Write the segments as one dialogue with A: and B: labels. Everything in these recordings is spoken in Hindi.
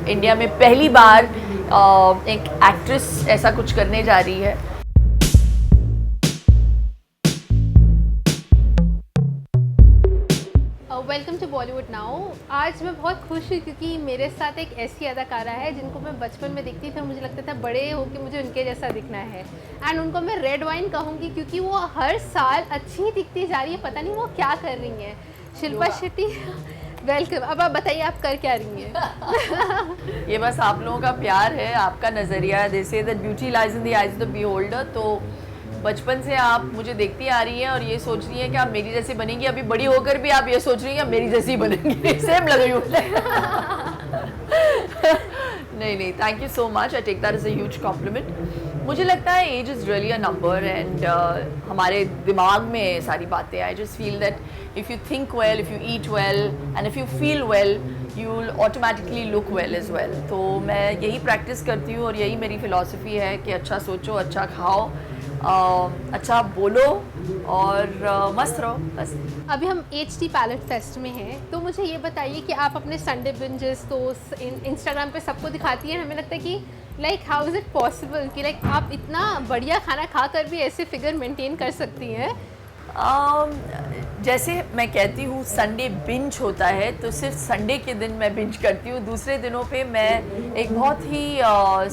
A: इंडिया में पहली बार एक एक्ट्रेस ऐसा कुछ करने जा रही है।
B: Welcome to Bollywood now. आज मैं बहुत खुश हूँ क्योंकि मेरे साथ एक ऐसी अदाकारा है जिनको मैं बचपन में देखती थी और मुझे लगता था बड़े होकर मुझे उनके जैसा दिखना है। एंड उनको मैं रेड वाइन कहूँगी क्योंकि वो हर साल अच्छी दिखती जा रही है, पता नहीं वो क्या कर रही हैं। शिल्पा शेट्टी, वेलकम। अब आप बताइए आप कर क्या रही हैं?
A: ये बस आप लोगों का प्यार है, आपका नज़रिया। They say that beauty lies in the eyes of the beholder. तो बचपन से आप मुझे देखती आ रही हैं और ये सोच रही हैं कि आप मेरी जैसी बनेंगी। अभी बड़ी होकर भी आप ये सोच रही हैं मेरी जैसी बनेंगी। सेम लग रही हूँ। नहीं, thank you so much. I take that as a huge compliment. मुझे लगता है age is really a number and हमारे दिमाग में सारी बातें। I just feel that if you think well, if you eat well and if you feel well, you will automatically look well as well. तो मैं यही प्रैक्टिस करती हूँ और यही मेरी फ़िलॉसफी है कि अच्छा सोचो, अच्छा खाओ, अच्छा बोलो और मस्त रहो बस।
B: अभी हम HD पैलेट फेस्ट में हैं, तो मुझे ये बताइए कि आप अपने संडे बिंजेस तो इंस्टाग्राम पे सबको दिखाती हैं। हमें लगता है कि like how is it possible कि लाइक आप इतना बढ़िया खाना खाकर भी ऐसे फिगर मेंटेन कर सकती हैं?
A: जैसे मैं कहती हूँ संडे बिंज होता है तो सिर्फ संडे के दिन मैं बिंज करती हूँ। दूसरे दिनों पे मैं एक बहुत ही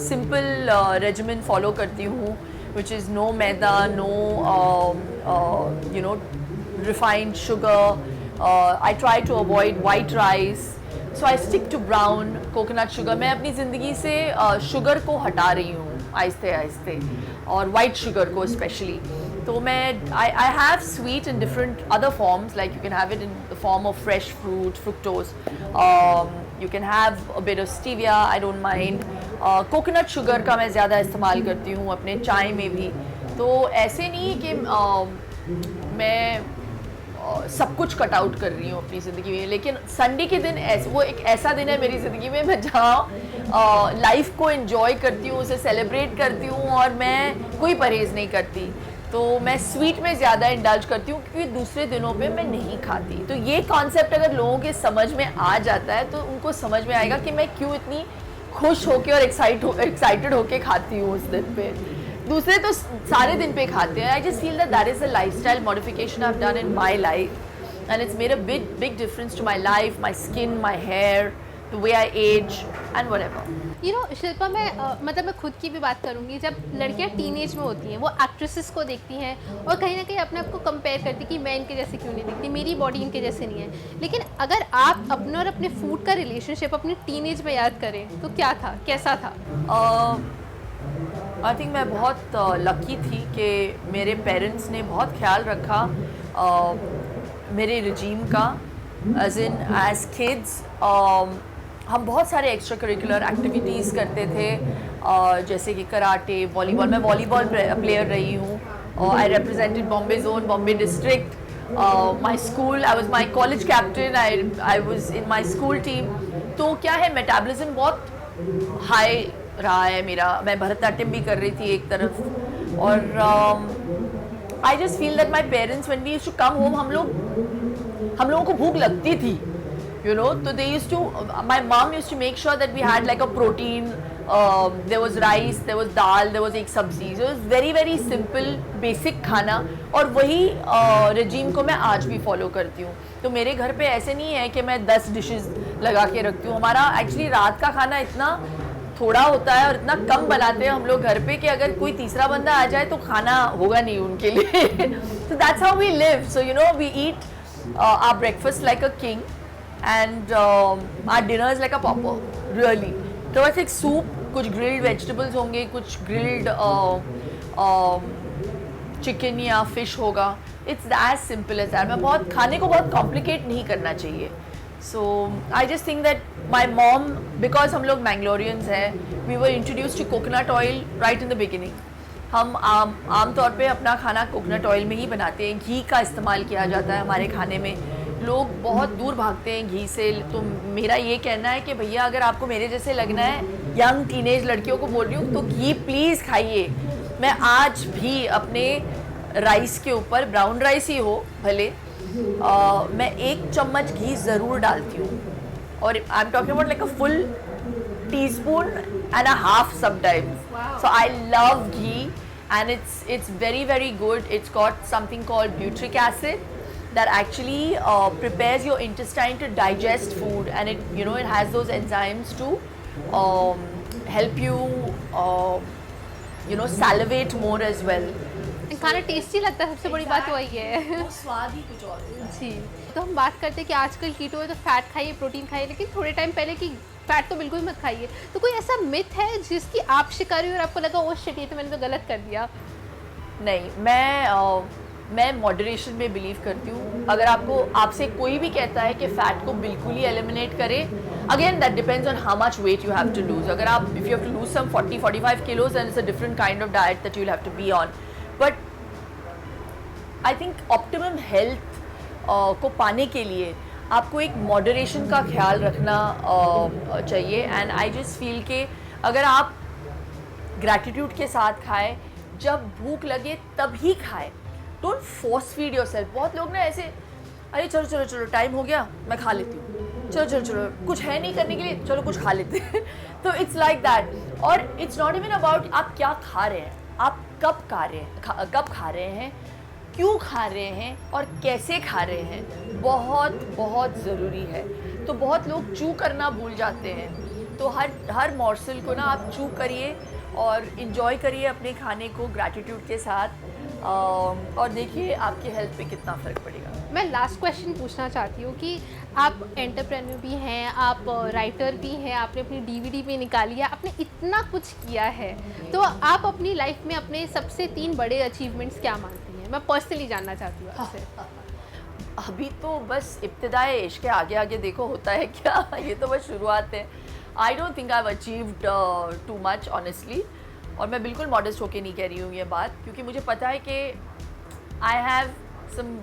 A: सिंपल रेजिमेंट फॉलो करती हूँ, which is no maida, no refined sugar. I try to avoid white rice, so I stick to brown coconut sugar. मैं अपनी ज़िंदगी से शुगर को हटा रही हूँ आहिस्ते आहिस्ते, और वाइट शुगर को स्पेशली। तो मैं I have sweet in different other forms, like you can have it in the form of fresh fruit, fructose. You can have a bit of stevia, I don't mind. Coconut sugar का मैं ज़्यादा इस्तेमाल करती हूँ अपने चाय में भी। तो ऐसे नहीं कि मैं सब कुछ कट आउट कर रही हूँ अपनी ज़िंदगी में, लेकिन संडे के दिन वो एक ऐसा दिन है मेरी ज़िंदगी में मैं जहाँ लाइफ को एंजॉय करती हूँ, उसे सेलिब्रेट करती हूँ और मैं कोई परहेज़ नहीं करती। तो मैं स्वीट में ज़्यादा इंडल्ज करती हूँ क्योंकि दूसरे दिनों पे मैं नहीं खाती। तो ये कॉन्सेप्ट अगर लोगों के समझ में आ जाता है तो उनको समझ में आएगा कि मैं क्यों इतनी खुश होके और एक्साइटेड होके खाती हूँ उस दिन पे। दूसरे तो सारे दिन पे खाते हैं। I just feel that that is the lifestyle modification I have done in my life and it's made a big difference to my life, my skin, my hair, the way I age and whatever.
B: You know Shilpa, मैं खुद की भी बात करूँगी। जब लड़कियाँ टीनेज में होती हैं वो एक्ट्रेसेस को देखती हैं और कहीं ना कहीं अपने आप को कंपेयर करती कि मैं इनके जैसे क्यों नहीं दिखती, मेरी बॉडी इनके जैसे नहीं है। लेकिन अगर आप अपने और अपने फूड का रिलेशनशिप अपनी टीनेज में याद करें तो क्या था, कैसा था?
A: आई थिंक मैं बहुत लकी थी कि मेरे पेरेंट्स ने बहुत ख्याल रखा मेरे रिजीम का। एज इन एज किड्स हम बहुत सारे एक्स्ट्रा करिकुलर एक्टिविटीज़ करते थे, जैसे कि कराटे, वॉलीबॉल। मैं वॉलीबॉल प्लेयर रही हूँ और I represented Bombay zone, Bombay district. My school, I was my college captain, I was in my school team. तो क्या है, मेटाबॉलिज्म बहुत हाई रहा है मेरा। मैं भरतनाट्यम भी कर रही थी एक तरफ और I just feel that my parents when we used to come home, हम लोगों को भूख लगती थी, you know, so they used to, my mom used to make sure that we had like a protein, there was rice, there was dal, there was एक सब्जी। so it was very very simple basic खाना, और वही regime को मैं आज भी follow करती हूँ। तो मेरे घर पे ऐसे नहीं है कि मैं 10 डिशेस लगा के रखती हूँ। हमारा एक्चुअली रात का खाना इतना थोड़ा होता है और इतना कम बनाते हैं हम लोग घर पे कि अगर कोई तीसरा बंदा आ जाए तो खाना होगा नहीं उनके लिए। so that's how we live, so you know, we eat our breakfast like a king and our dinner is like a pauper, really. तो बस एक सूप, कुछ ग्रिल्ड वेजिटेबल्स होंगे, कुछ ग्रिल्ड चिकन या फिश होगा। It's as simple as that. मैं बहुत खाने को बहुत कॉम्प्लिकेट नहीं करना चाहिए। So I just think that my mom, because हम लोग मैंगलोरियंस हैं, we were introduced to coconut oil right in the beginning. हम आम तौर पे अपना खाना कोकोनट ऑयल में ही बनाते हैं। घी का इस्तेमाल किया जाता है हमारे खाने में। लोग बहुत दूर भागते हैं घी से। तो मेरा ये कहना है कि भैया अगर आपको मेरे जैसे लगना है, यंग टीनेज लड़कियों को बोल रही हूँ, तो घी प्लीज़ खाइए। मैं आज भी अपने राइस के ऊपर, ब्राउन राइस ही हो भले, मैं 1 चम्मच घी ज़रूर डालती हूँ। और I am talking about like a full teaspoon and a half sometimes.
B: Wow.
A: So I love ghee, and it's very very good. It's got something called butyric acid that actually prepares your intestine to digest food, and it has those enzymes to help you salivate more as well.
B: खाना टेस्टी लगता है, सबसे बड़ी बात वही है।
A: वो स्वाद ही कुछ और है।
B: जी, तो हम बात करते हैं कि आजकल कीटो है तो फैट खाइए, प्रोटीन खाइए, लेकिन थोड़े टाइम पहले कि फैट तो बिल्कुल मत खाइए। तो कोई ऐसा मिथ है जिसकी आप शिकार हुई और आपको लगा ओ शिट ये तो मैंने तो गलत कर दिया?
A: नहीं, मैं मॉडरेशन में बिलीव करती हूँ। अगर आपसे कोई भी कहता है कि फ़ैट को बिल्कुल ही एलिमिनेट करें, again that depends on how much weight you have to lose. अगर आप if you have to lose some 40-45 kilos and it's a different kind of diet that you will have to be on, but I think optimum health को पाने के लिए आपको एक मॉडरेशन का ख्याल रखना चाहिए। एंड आई जस्ट फील कि अगर आप ग्रैटिट्यूड के साथ खाएं, जब भूख लगे तभी खाएं, डोंट फोर्स फीड योरसेल्फ। बहुत लोग ना ऐसे, अरे चलो चलो चलो टाइम हो गया मैं खा लेती हूँ, चलो चलो चलो कुछ है नहीं करने के लिए, चलो कुछ खा लेते हैं। तो इट्स लाइक दैट। और इट्स नॉट इवन अबाउट आप क्या खा रहे हैं, आप कब खा रहे हैं, क्यों खा रहे हैं और कैसे खा रहे हैं, बहुत बहुत ज़रूरी है। तो बहुत लोग चू करना भूल जाते हैं। तो हर मॉर्सल को ना आप चू करिए और इन्जॉय करिए अपने खाने को ग्रैटिट्यूड के साथ, और देखिए आपकी हेल्थ पे कितना फ़र्क पड़ेगा।
B: मैं लास्ट क्वेश्चन पूछना चाहती हूँ कि आप एंटरप्रेन्योर भी हैं, आप राइटर भी हैं, आपने अपनी डीवीडी भी निकाली है, आपने इतना कुछ किया है, तो आप अपनी लाइफ में अपने सबसे 3 बड़े अचीवमेंट्स क्या मानती हैं? मैं पर्सनली जानना चाहती हूँ आपसे।
A: अभी तो बस इब्तिदाए इश्क के आगे आगे देखो होता है क्या। ये तो बस शुरुआत है। I don't think I have achieved too much honestly, और मैं बिल्कुल मॉडेस्ट होके नहीं कह रही हूँ ये बात, क्योंकि मुझे पता है कि I have some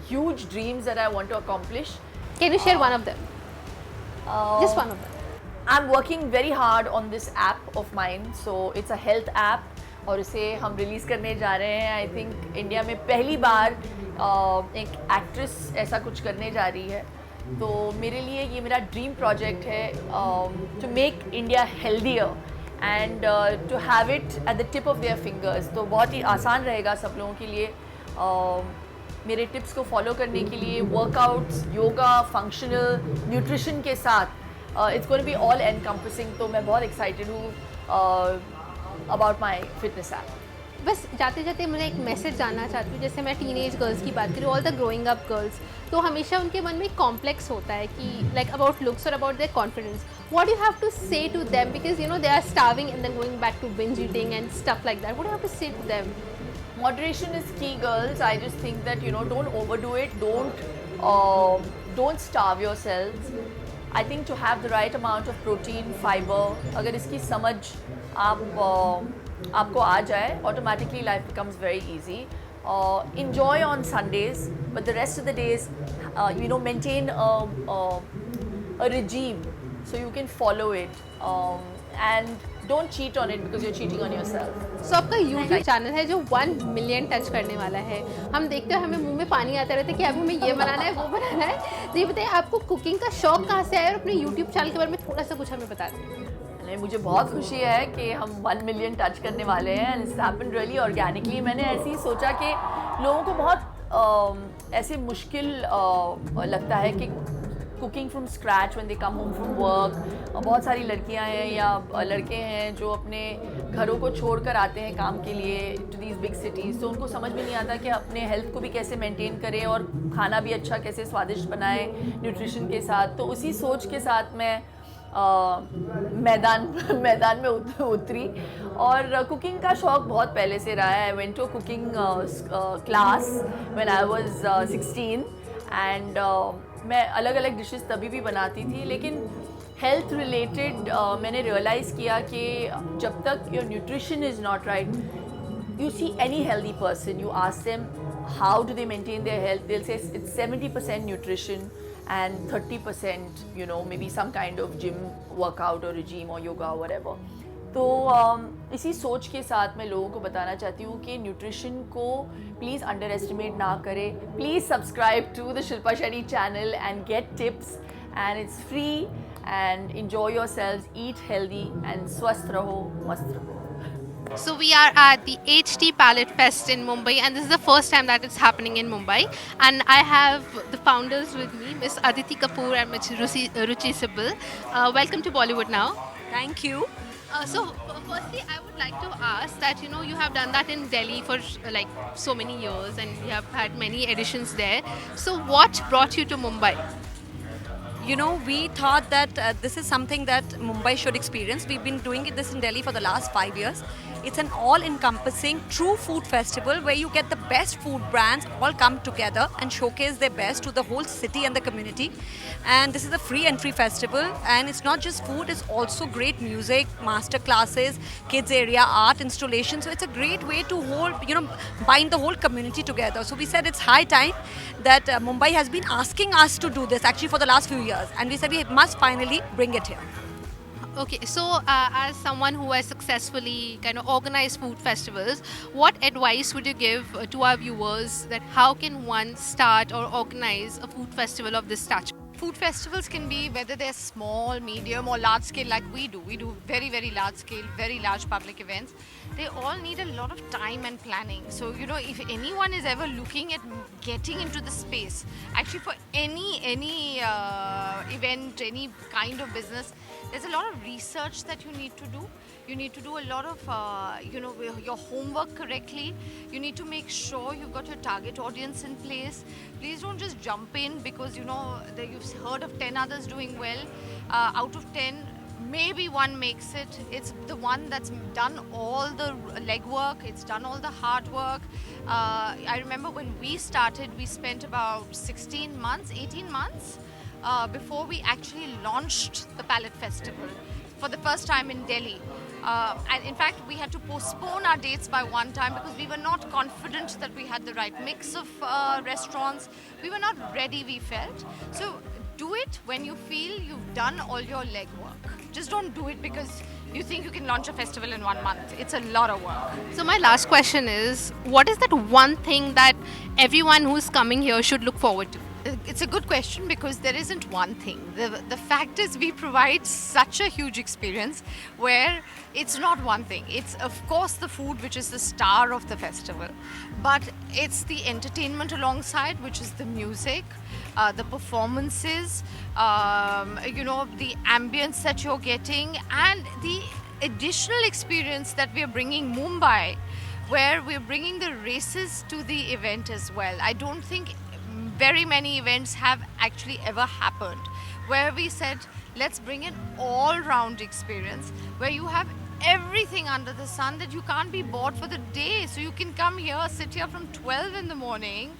A: huge dreams that I want to accomplish.
B: Can you share one of them? Just one of them.
A: I am working very hard on this app of mine. So it's a health app, और इसे हम रिलीज़ करने जा रहे हैं। आई थिंक इंडिया में पहली बार एक एक्ट्रेस ऐसा कुछ करने जा रही है। तो मेरे लिए ये मेरा ड्रीम प्रोजेक्ट है, to make India healthier and to have it at the tip of their fingers. तो बहुत ही आसान रहेगा सब लोगों के लिए मेरे टिप्स को फॉलो करने के लिए। वर्कआउट्स, योगा, फंक्शनल न्यूट्रिशन के साथ it's going to be all encompassing. तो मैं बहुत एक्साइटेड हूँ अबाउट माई फिटनेस ऐप।
B: बस जाते जाते मैं एक मैसेज जानना चाहती हूँ। जैसे मैं टीनेज गर्ल्स की बात करूँ, all the growing up girls, तो हमेशा उनके मन में एक कॉम्प्लेक्स होता है कि लाइक अबाउट लुक्स और about their confidence. What you have to say to them, because you know they are starving and then going back to binge eating and stuff like that. What you have to say to them?
A: Moderation is key, girls. I just think that don't overdo it. Don't starve yourselves. I think to have the right amount of protein, fiber, अगर इसकी समझ आपको आ जाए, automatically life becomes very easy. Enjoy on Sundays, but the rest of the days, maintain a regime so you can follow it, and don't cheat on it because you're cheating on yourself.
B: सो आपका यूट्यूब चैनल है जो 1 मिलियन टच करने वाला है। हम देखते हैं हमें मुंह में पानी आता रहता है कि अब हमें ये बनाना है, वो बनाना है। तो ये बताइए आपको कुकिंग का शौक कहाँ से आया, और अपने यूट्यूब चैनल के बारे में थोड़ा सा कुछ हमें बता दें।
A: नहीं, मुझे बहुत खुशी है कि हम 1 मिलियन टच करने वाले हैं, and it's happened really organically. मैंने ऐसे ही सोचा कि लोगों को बहुत ऐसे मुश्किल लगता है कि cooking from scratch when they come home from work. बहुत सारी लड़कियां हैं या लड़के हैं जो अपने घरों को छोड़कर आते हैं काम के लिए टू दीज बिग सिटीज़, तो उनको समझ में नहीं आता कि अपने हेल्थ को भी कैसे मेंटेन करें और खाना भी अच्छा कैसे स्वादिष्ट बनाएं न्यूट्रिशन के साथ। तो उसी सोच के साथ मैं मैदान में उतरी, और कुकिंग का शौक़ बहुत पहले से रहा है। I went to cooking class when I was 16, and मैं अलग अलग डिशेस तभी भी बनाती थी, लेकिन हेल्थ रिलेटेड मैंने रियलाइज़ किया कि जब तक your nutrition is not right, you see any healthy person, you ask them how do they maintain their health, they'll say it's 70% nutrition and 30% maybe some kind of gym workout or regime or yoga or whatever. तो इसी सोच के साथ मैं लोगों को बताना चाहती हूँ कि न्यूट्रिशन को प्लीज़ अंडर एस्टिमेट ना करें। Please subscribe to the Shilpa Shetty channel and get tips, and it's free and enjoy yourselves, eat healthy and swasth raho, mast raho.
B: So we are at the HT Palette Fest in Mumbai, and this is the first time that it's happening in Mumbai. And I have the founders with me, Miss Aditi Kapoor and Miss Ruchi Sibal. Welcome to Bollywood Now.
C: Thank you.
B: Firstly, I would like to ask that you have done that in Delhi for like so many years, and you have had many editions there. So what brought you to Mumbai?
C: You know, we thought that this is something that Mumbai should experience. We've been doing this in Delhi for the last 5 years. It's an all-encompassing true food festival where you get the best food brands all come together and showcase their best to the whole city and the community. And this is a free entry festival, and it's not just food, it's also great music, master classes, kids area, art installation. So it's a great way to bind the whole community together. So we said it's high time that Mumbai has been asking us to do this actually for the last few years, and we said we must finally bring it here.
B: Okay, so as someone who has successfully kind of organized food festivals, what advice would you give to our viewers that how can one start or organize a food festival of this stature?
D: Food festivals can be whether they're small, medium or large scale like we do. We do very, very large scale, very large public events. They all need a lot of time and planning. So, if anyone is ever looking at getting into the space, actually for any event, any kind of business, there's a lot of research that you need to do. You need to do a lot of, your homework correctly. You need to make sure you've got your target audience in place. Please don't just jump in because, that you've heard of 10 others doing well. Out of 10, maybe one makes it. It's the one that's done all the legwork. It's done all the hard work. I remember when we started, we spent about 18 months before we actually launched the Palette Festival for the first time in Delhi. And in fact, we had to postpone our dates by one time because we were not confident that we had the right mix of restaurants. We were not ready, we felt. So do it when you feel you've done all your legwork. Just don't do it because you think you can launch a festival in 1 month. It's a lot of work.
B: So my last question is, what is that one thing that everyone who's coming here should look forward to?
D: It's a good question because there isn't one thing. The fact is we provide such a huge experience where it's not one thing. It's of course the food which is the star of the festival, but it's the entertainment alongside, which is the music, the performances, the ambience that you're getting, and the additional experience that we are bringing Mumbai, where we're bringing the races to the event as well. I don't think very many events have actually ever happened where we said let's bring an all-round experience where you have everything under the sun that you can't be bored for the day. So you can come here, sit here from 12 in the morning,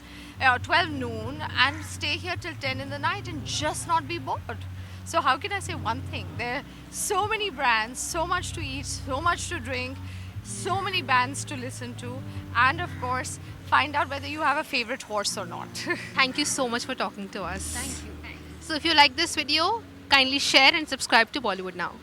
D: 12 noon and stay here till 10 in the night and just not be bored. So how can I say one thing? There are so many brands, so much to eat, so much to drink, so many bands to listen to, and of course find out whether you have a favorite horse or not.
B: Thank you so much for talking to us.
D: Thank you.
B: So if you like this video, kindly share and subscribe to Bollywood Now.